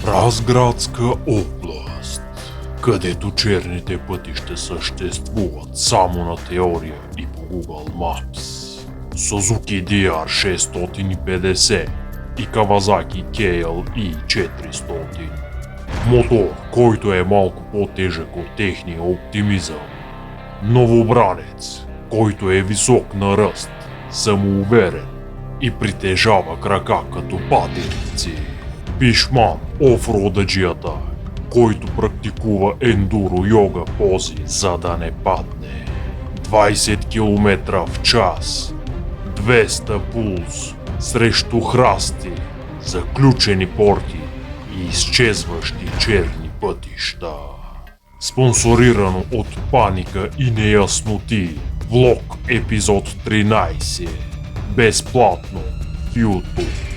Разградска област, където черните пътища съществуват само на теория и по Google Maps. Suzuki DR650 и Kawasaki KLE 400. Мотор, който е малко по-тежък от техния оптимизъм. Новобранец, който е висок на ръст, самоуверен и притежава крака като патерици. Пишман офродаджията, който практикува ендуро йога пози, за да не падне. 20 км в час, 200 пулс, срещу храсти, заключени порти и изчезващи черни пътища. Спонсорирано от Паника и неясноти. Влог епизод 13. Безплатно в YouTube.